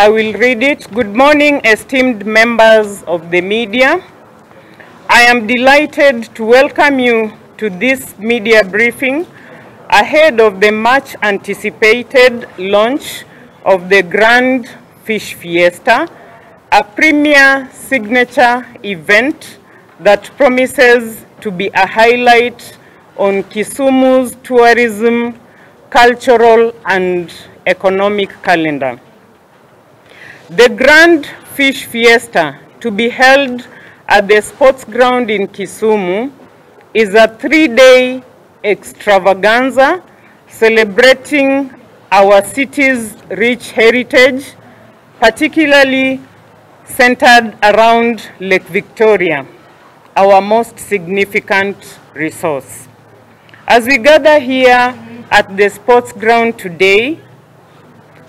I will read it. Good morning, esteemed members of the media. I am delighted to welcome you to this media briefing ahead of the much anticipated launch of the Grand Fish Fiesta, a premier signature event that promises to be a highlight on Kisumu's tourism, cultural and economic calendar. The Grand Fish Fiesta, to be held at the sports ground in Kisumu, is a 3-day extravaganza celebrating our city's rich heritage, particularly centered around Lake Victoria, our most significant resource. As we gather here at the sports ground today,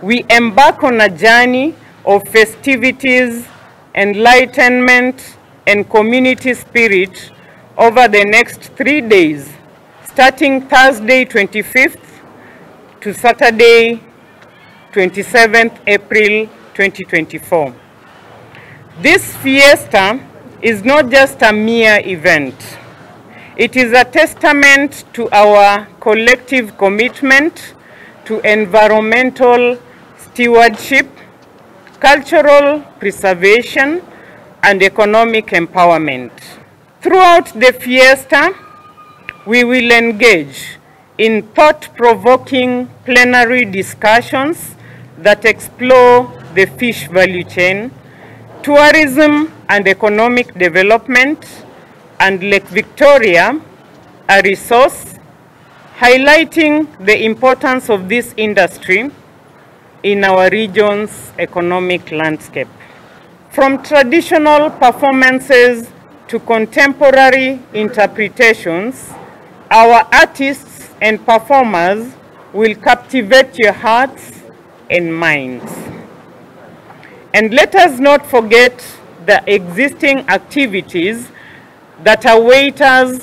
we embark on a journey of festivities, enlightenment, and community spirit over the next 3 days, starting Thursday 25th to Saturday 27th April 2024. This fiesta is not just a mere event. It is a testament to our collective commitment to environmental stewardship, cultural preservation, and economic empowerment. Throughout the fiesta, we will engage in thought-provoking plenary discussions that explore the fish value chain, tourism and economic development, and Lake Victoria, a resource, highlighting the importance of this industry in our region's economic landscape. From traditional performances to contemporary interpretations, our artists and performers will captivate your hearts and minds. And let us not forget the existing activities that await us,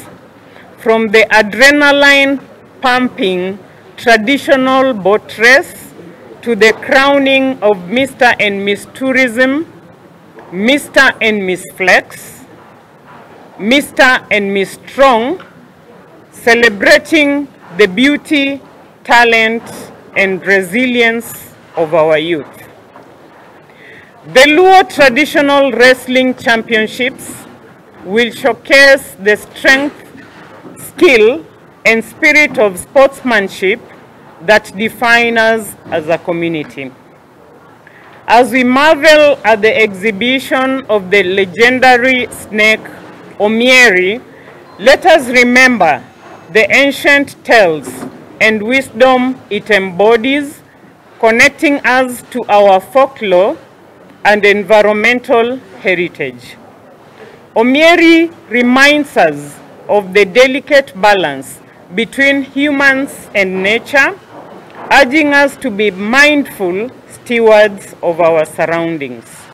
from the adrenaline-pumping traditional boat race to the crowning of Mr. and Miss Tourism, Mr. and Miss Flex, Mr. and Miss Strong, celebrating the beauty, talent, and resilience of our youth. The Luo Traditional Wrestling Championships will showcase the strength, skill, and spirit of sportsmanship that define us as a community. As we marvel at the exhibition of the legendary snake Omieri, let us remember the ancient tales and wisdom it embodies, connecting us to our folklore and environmental heritage. Omieri reminds us of the delicate balance between humans and nature, urging us to be mindful stewards of our surroundings.